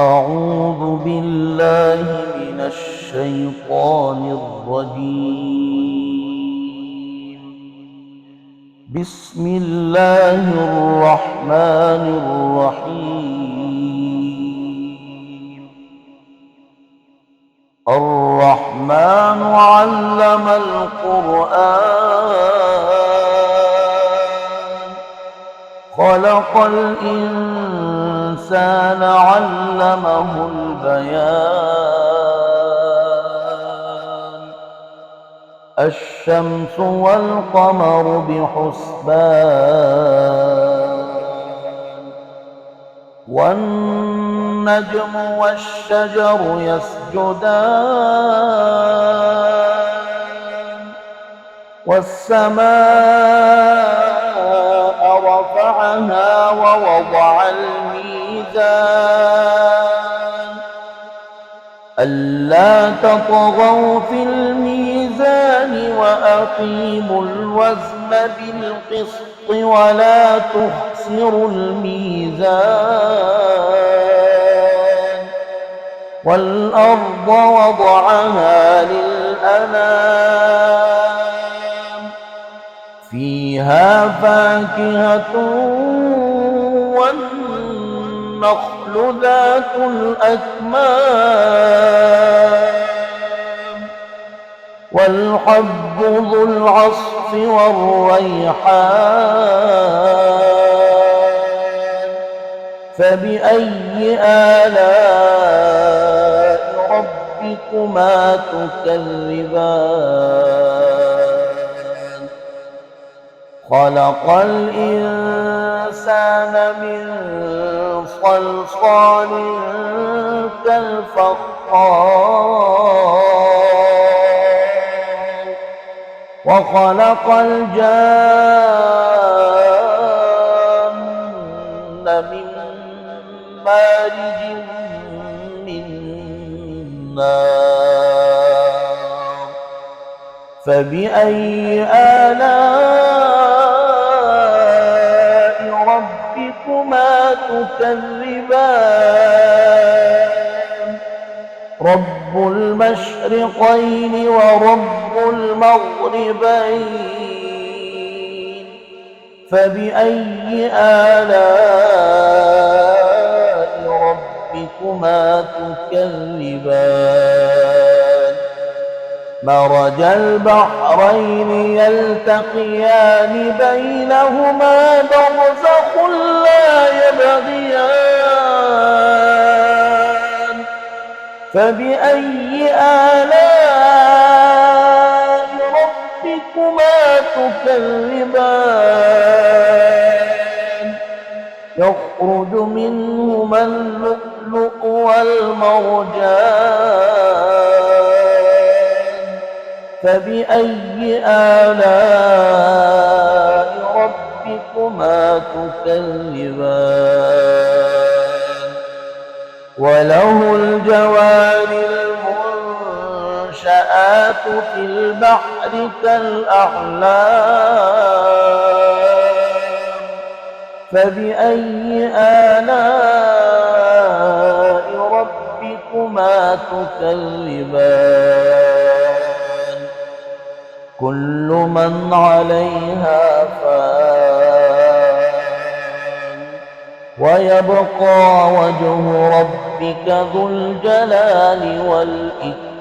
أعوذ بالله من الشيطان الرجيم. بسم الله الرحمن الرحيم. الرحمن علم القرآن، خلق الإنسان علمه البيان. الشمس والقمر بحسبان، والنجم والشجر يسجدان، والسماء رفعها ووضع الميزان ألا تطغوا في الميزان وأقيموا الوزن بالقسط ولا تخسروا الميزان. والأرض وضعها للأنام، فيها فاكهة والنخل ذات الأكمام، والحب ذو العصف والريحان. فبأي آلاء ربكما تكذبان؟ خلق الإنسان من صلصال كالفخار، وخلق الجان من مارج من نار. فبأي آلاء ربكما تكذبان؟ رب المشرقين ورب المغربين. فبأي آلاء ربكما تكذبان؟ مرج البحرين يلتقيان بينهما برزخ لا يبغيان. فبأي آلاء ربكما تكذبان؟ يخرج منهما اللؤلؤ والمرجان. فبأي آلاء ربكما تكذبان؟ وله الجوار المنشآت في البحر كالأعلام. فبأي آلاء ربكما تكذبان؟ كل من عليها فان، ويبقى وجه ربك ذو الجلال والإكرام.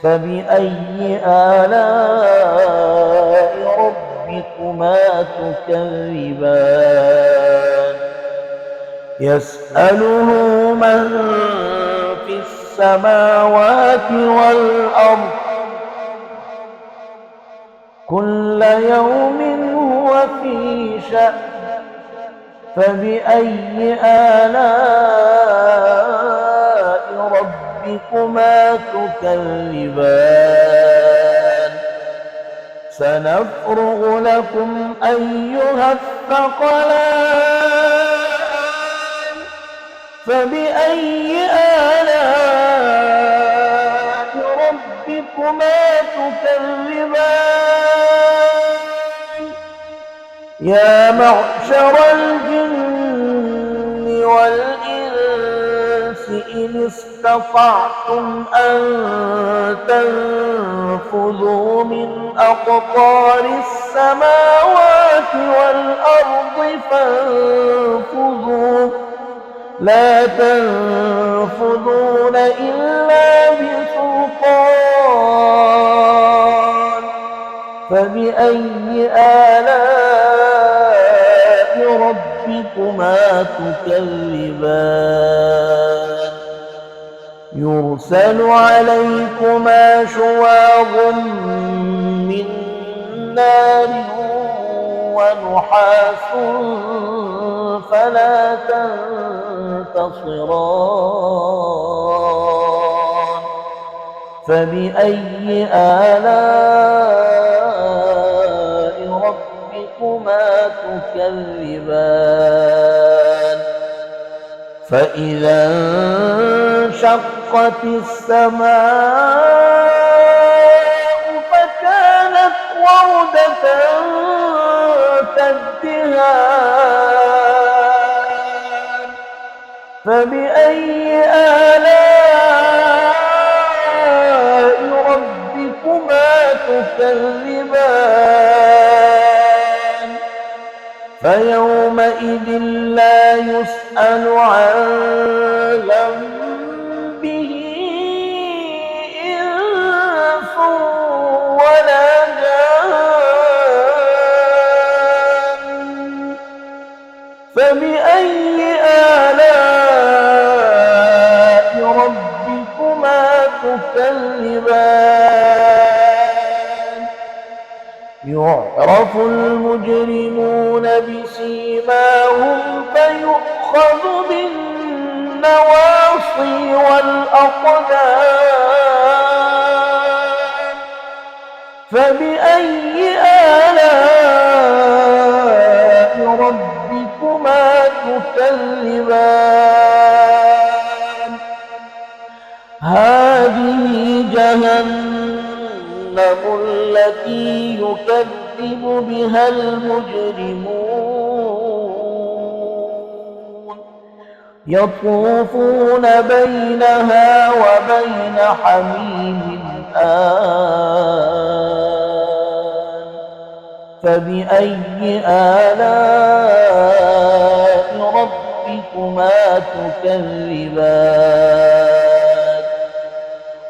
فبأي آلاء ربكما تكذبان؟ يسأله من في السماوات والأرض، كل يوم هو في شأن. فبأي آلاء ربكما تكذبان؟ سنفرغ لكم أيها الثقلان. فبأي آلاء ربكما تكذبان؟ يا معشر الجن والإنس إن استطعتم أن تنفذوا من أقطار السماوات والأرض فانفذوا لا تنفذون إلا بسلطان فبأي آلاء ربكما تكذبان يرسل عليكما شواظ من نار ونحاس فلا تنتصران فبأي آلاء ربكما تكذبان فإذا انشقت السماء فكانت وردة كالدهان فبأي آلاء ربكما تكذبان فيومئذ لا يسأل عن ذنبه إنس ولا جان فبأي آلاء ربكما تكذبان يعرف المجرمون بسيماهم فيؤخذ بالنواصي والأقدام فبأي آلاء ربكما تكذبان هذه جهنم التي يكذب بها المجرمون يطوفون بينها وبين حميم آن فبأي آلاء ربكما تكذبان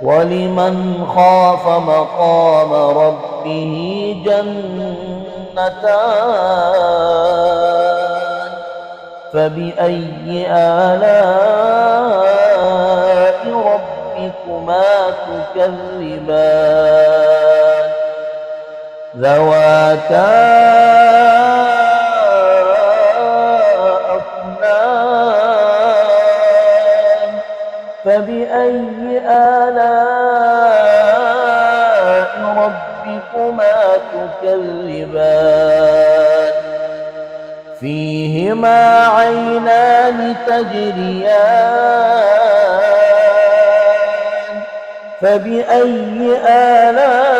ولمن خاف مقام ربه جنتان فبأي آلاء ربكما تكذبان ذواتا أفنان فبأي آلاء ربكما تكذبان فيهما عينان تجريان فبأي آلاء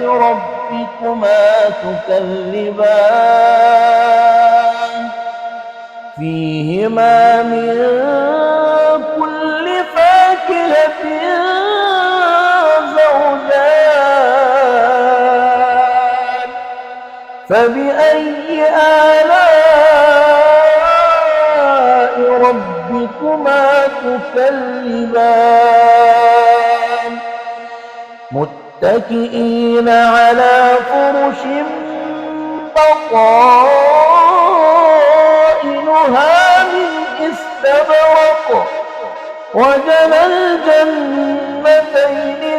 ربكما تكذبان فيهما من كل فاكهة زوجان فبأي آلاء ربكما تكذبان متكئين على فرش بطائنها من استبرق وجنى الجنتين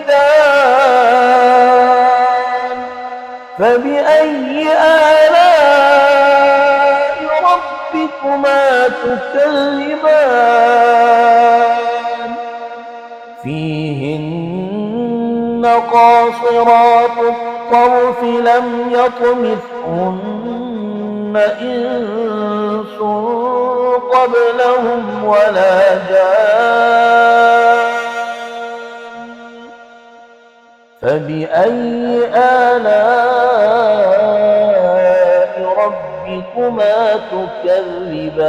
دان فبأي آلاء ربكما تكذبان فيهن قاصرات الطرف لم يطمثهن إنس قبلهم ولا جان فبأي آلاء ربكما ربكما تكذبان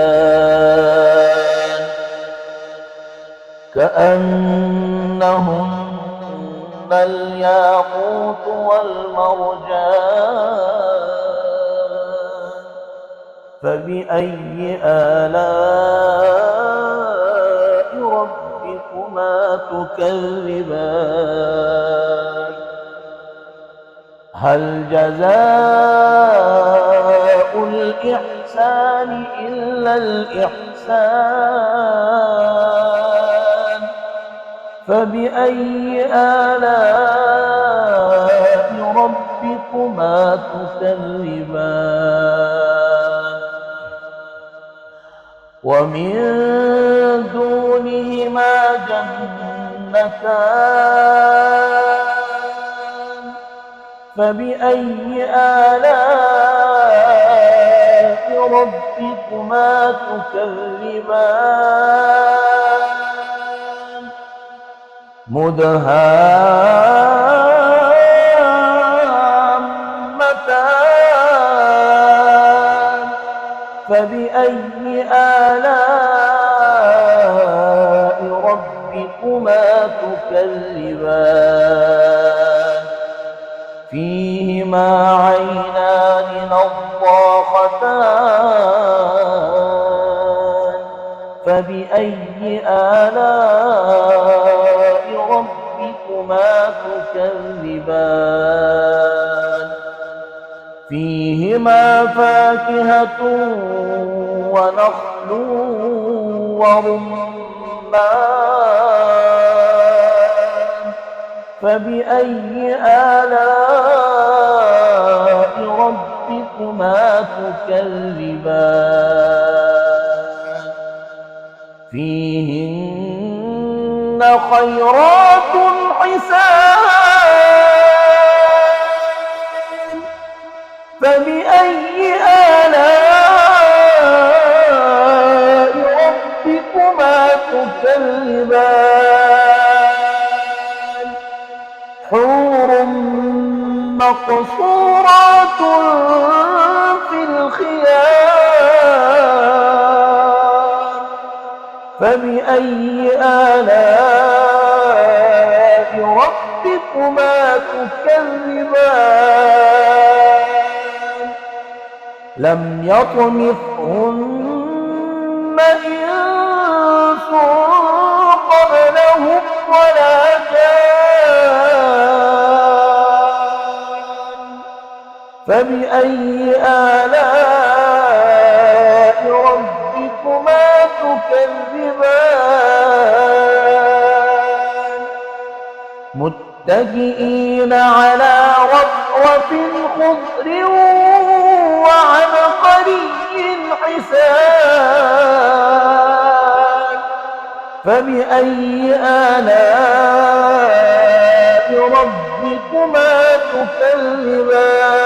كأنهن الياقوت والمرجان فبأي آلاء ربكما تكذبان هل جزاء الإحسان إلا الإحسان فبأي آلاء ربكما تكذبان ومن دونهما جنتان فبأي آلاء ربكما تكذبان مدهامتان فبأي آلاء ربكما تكذبان فيهما عينان نضاختان فبأي آلاء ربكما تكذبان فيهما فاكهة ونخل ورمان فبأي آلاء ربكما تكذبان فيهن خيرات حسان فبأي آلاء ربكما تكذبان حور مقصورات في الخيام فبأي آلاء ربكما تكذبان لم يطمثهن إنس قبلهم ولا جان فبأي آلاء ربكما تكذبان متكئين على رفرف خضر وعبقري حسان فبأي آلاء ربكما تكذبان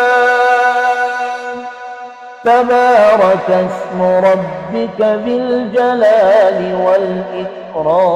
تبارك اسم ربك ذي الجلال والإكرام